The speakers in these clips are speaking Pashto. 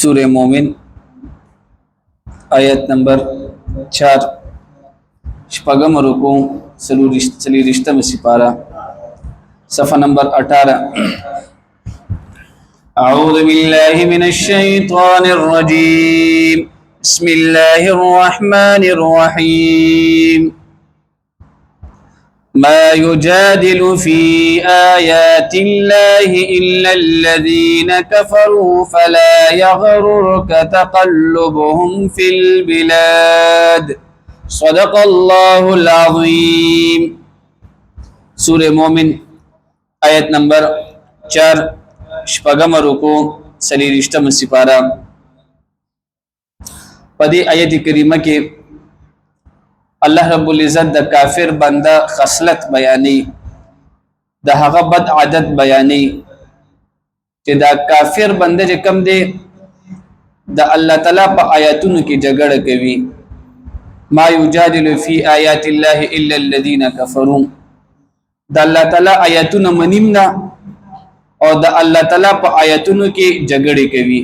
سورہ مومن آیت نمبر 4 شپږم رکوع سلیریشتم سپارہ صفحہ نمبر 18 اعوذ باللہ من الشیطان الرجیم بسم اللہ الرحمن الرحیم ما يجادل في آيات الله إلا الذين كفروا فلا يغررك تقلبهم في البلاد صدق الله العظيم سورہ مومن آیت نمبر 4 شپږم رکوع سلیریشتم سپارہ پدې آیت کریمه کې الله رب العزت د کافر بنده خصلت بیانې د هغه بد عادت بیانې چې دا کافر بنده چې کم دی د الله تعالی په آیاتونو کې جګړه کوي ما یجادل فی آیات الله الا الذين كفروا د الله تعالی آیاتونه منیم نه او د الله تعالی په آیاتونو کې جګړه کوي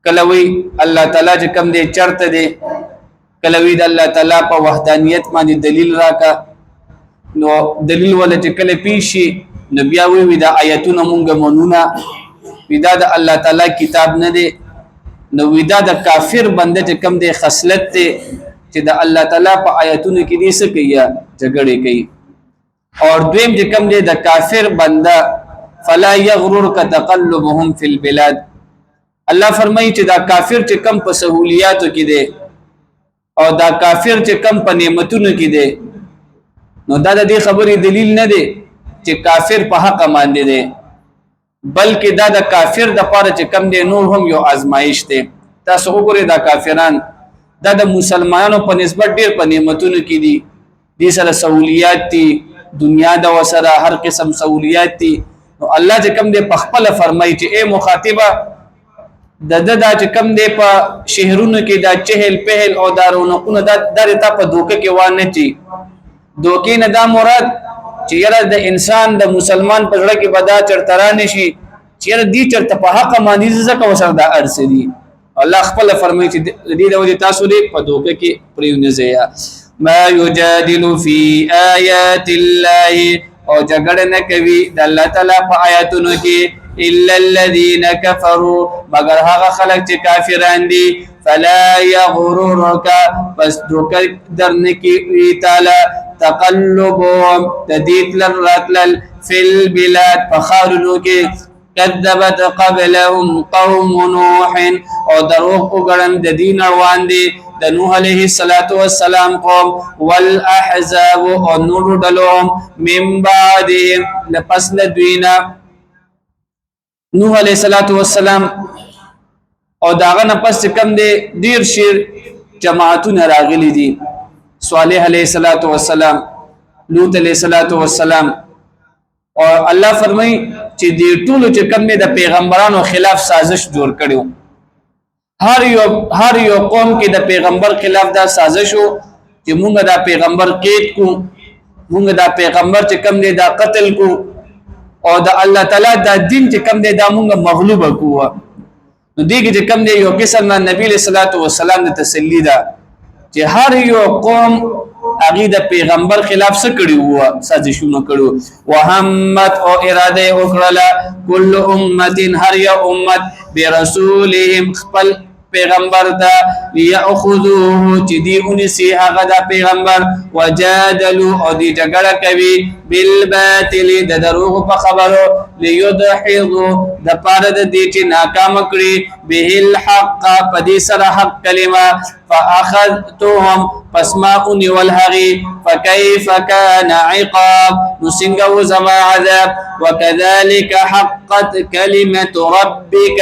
کله وی الله تعالی چې کم دی چرته دی کلوی د الله تعالی په وحدانیت باندې دلیل راکا نو دلیل ولې چې کله پیشي نو بیا وی دا آیاتونه مونږه مونونه ودا د الله تعالی کتاب نه دی نو ودا د کافر بنده چې کم دی خصلت دی چې د الله تعالی په آیاتونو کې دې څه کوي جګړه کوي اور دویم چې کم دی د کافر بنده فلا یغررک تقلبهم فی البلاد الله فرمایي چې دا کافر چې کم په سہولیاتو کې دی او دا کافر چې کم په نعمتونو کې دی نو دا د دې خبرې دلیل نه دی چې کافر په حق باندې دی بلکې دا د کافر د پاره چې کم دی نور هم یو آزمائش دی تاسو وګورئ دا کافران دا د مسلمانانو په نسبت ډیر په نعمتونو کې دي دې سره سہولیات دي دنیا د وسره هر قسم سہولیات دي نو الله چې کم دی په خپل فرمایي چې اے مخاطبه د دا چې کم دی په شهرونو کې دا چهل پهل او دارونقونه دا ته په دوکه کې وانه چی دوکې نه دا مراد چې یره د انسان د مسلمان په ځړه کې بدا چرترانه شي چې یره دی چرته په حق باندې ځکه وسره دا ارسه دي الله خپل فرمایي چې دې د وجه تاسو دې په دوکه کې پریونه زیا ما یجادل فی آیات الله او جګړه نه کوي د الله تعالی په آیاتونو کې الا الذين كفروا مگر هغه خلک چې کافران دي فلا يغررك پس دوکه درنکی تعالی تقلبهم تدید للرتل في البلاد فخارلو کې كذبت قبلهم قوم نوح او دروغ وګړن د دین روان دي د نوح علیه السلام قوم والاحزاب او نور دلهم من بعدهم لپس دوینا نوح علیہ السلام او داغه نه پس کم دی ډیر شیر جماعتونه راغلي دي صالح علیہ السلام لوط علیہ السلام او الله فرمای چې دې ټول چې کم دی د پیغمبرانو خلاف سازش جوړ کړو هر یو قوم کې د پیغمبر خلاف دا سازش وو چې مونږ دا پیغمبر قید کو مونږ دا پیغمبر چې کم دی دا قتل کو او د الله تعالی دا دین چې کم دی دا مونږه مغلوب کوه نو دیږي چې کم دی یو قسم نبی صلی الله علیه وسلم د تسلی دا چې هر یو قوم هغه د پیغمبر خلاف څه کړی وو سازشونه کړو وهمت او اراده وکړه کل امه هر یو امت برسولهم خپل پیغمبر دا یاخذوه چې دی اونسی هغه دا پیغمبر وجادلوا او دی جګړه کوي بالباطل د دروغ په خبرو ليدحضوا د پاره د دې چې ناکام کړي به الحق پدې سره حق کلمه فاخذتهم فاسمعوا والهغي فكيف كان عقاب نسنغ زما عذاب وكذلك حقت كلمه ربك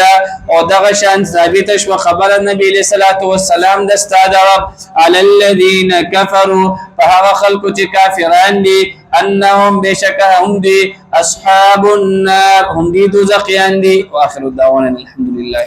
او دغشان ثابت شو خبر النبي صلى الله عليه وسلم د استاد رب على الذين كفروا فهو خلق كافران دي انهم بشكهم دي اصحاب النار هم دي دوزخيان دي واخر الدعوانا الحمد لله